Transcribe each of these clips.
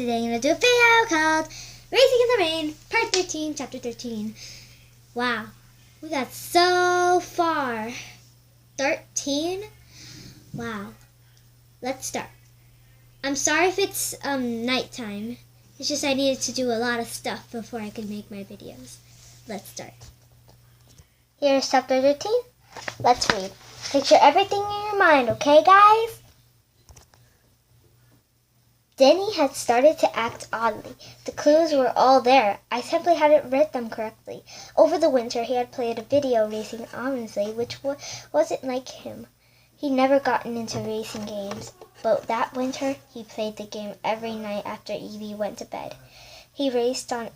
Today I'm going to do a video called Racing in the Rain, Part 13, Chapter 13. Wow, we got so far. 13? Wow. Let's start. I'm sorry if it's nighttime. It's just I needed to do a lot of stuff before I could make my videos. Let's start. Here's Chapter 13. Let's read. Picture everything in your mind, okay, guys? Danny had started to act oddly. The clues were all there. I simply hadn't read them correctly. Over the winter, he had played a video racing ominously, which wasn't like him. He'd never gotten into racing games, but that winter, he played the game every night after Evie went to bed. He raced on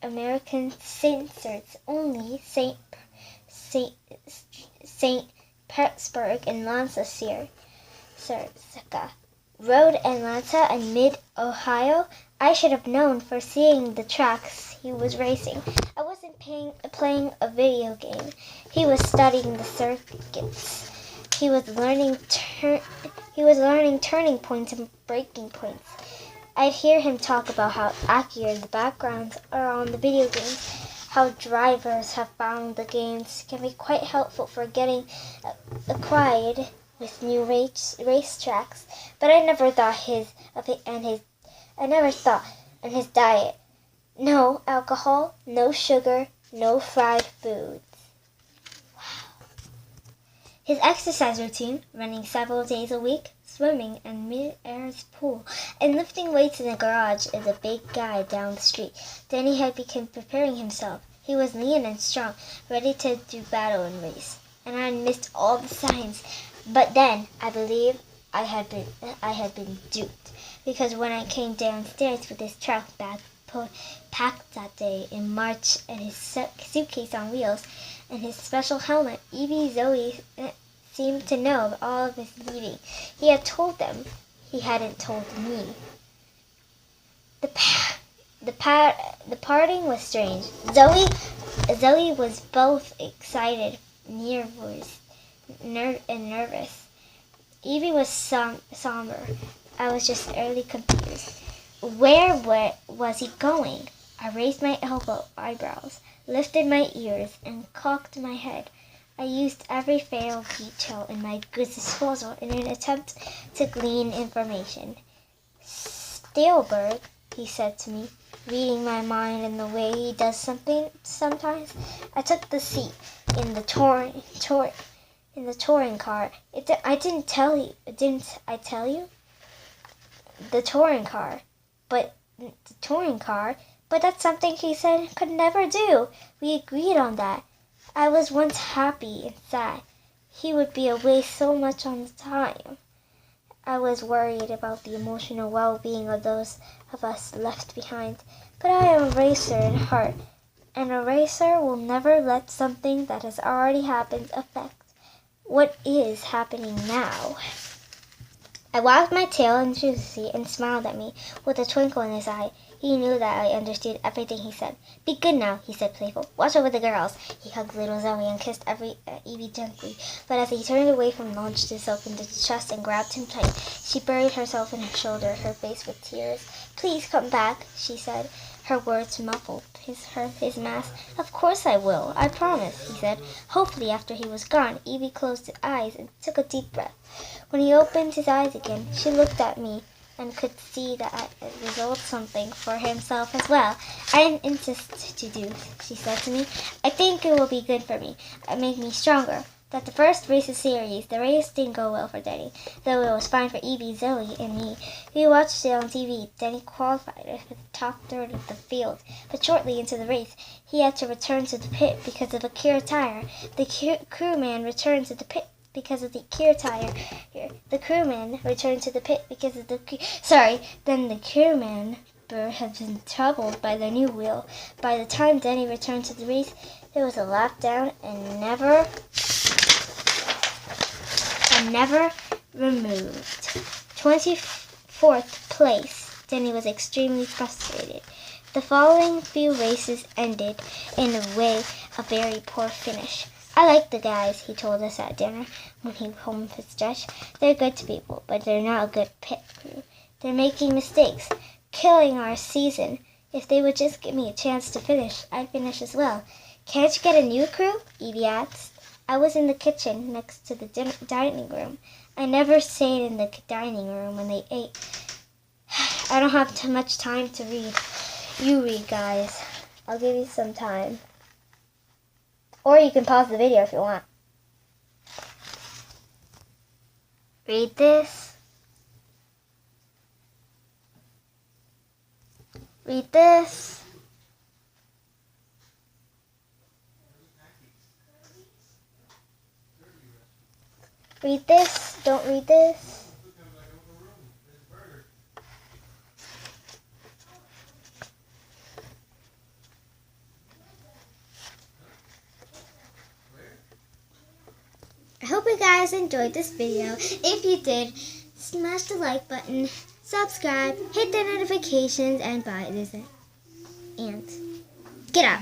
American Saints, only St. Petersburg and Lancia Road, Atlanta, and mid-Ohio. I should have known for seeing the tracks he was racing. I wasn't playing a video game. He was studying the circuits. He was learning turning points and braking points. I'd hear him talk about how accurate the backgrounds are on the video games, how drivers have found the games can be quite helpful for getting acquainted with new racetracks, but I never thought in his diet. No alcohol, no sugar, no fried foods. Wow. His exercise routine, running several days a week, swimming in mid-air's pool, and lifting weights in the garage is a big guy down the street. Danny had begun preparing himself. He was lean and strong, ready to do battle and race, and I had missed all the signs. But then, I believe I had been duped, because when I came downstairs with his truck bag packed that day in March and his suitcase on wheels and his special helmet, Evie Zoe seemed to know of all of his leaving. He had told them. He hadn't told me. The parting was strange. Zoe was both excited, and nervous. Evie was somber. I was just utterly confused. Where was he going? I raised my eyebrows, lifted my ears, and cocked my head. I used every fair detail in my good disposal in an attempt to glean information. Stillberg, he said to me, reading my mind in the way he does something sometimes. I took the seat in the touring car. Didn't I tell you? The touring car. But that's something he said could never do. We agreed on that. I was once happy and sad. He would be away so much on the time. I was worried about the emotional well-being of those of us left behind. But I am a racer in heart, and a racer will never let something that has already happened affect what is happening now. I wagged my tail into the seat and smiled at me with a twinkle in his eye. He knew that I understood everything he said. Be good now, he said playful. Watch over the girls. He hugged little Zoe and kissed Evie gently. But as he turned away launched himself into the chest and grabbed him tight. She buried herself in his shoulder, her face with tears. Please come back, she said. Her words muffled his mask. Of course I will, I promise, he said. Hopefully after he was gone, Evie closed his eyes and took a deep breath. When he opened his eyes again, she looked at me and could see that I resolved something for himself as well. I didn't insist to do, she said to me. I think it will be good for me. It make me stronger. That the first race series, the race didn't go well for Danny, though it was fine for Evie, Zoe, and me. We watched it on TV. Danny qualified for the top third of the field, but shortly into the race, he had to return to the pit because of a cure tire. The crewman returned to the pit because of the cure tire. The crewman returned to the pit because of the then the crewman had been troubled by the new wheel. By the time Danny returned to the race, there was a lap down and never removed. 24th place. Danny was extremely frustrated. The following few races ended in a way a very poor finish. I like the guys, he told us at dinner when he combed his stretch. They're good to people, but they're not a good pit crew. They're making mistakes. killing our season. If they would just give me a chance to finish, I'd finish as well. Can't you get a new crew? Edie asked. I was in the kitchen next to the dining room. I never stayed in the dining room when they ate. I don't have too much time to read. You read, guys. I'll give you some time. Or you can pause the video if you want. Read this. Read this. Read this. Don't read this. I hope you guys enjoyed this video. If you did, smash the like button, subscribe, hit the notifications, and bye. And get up.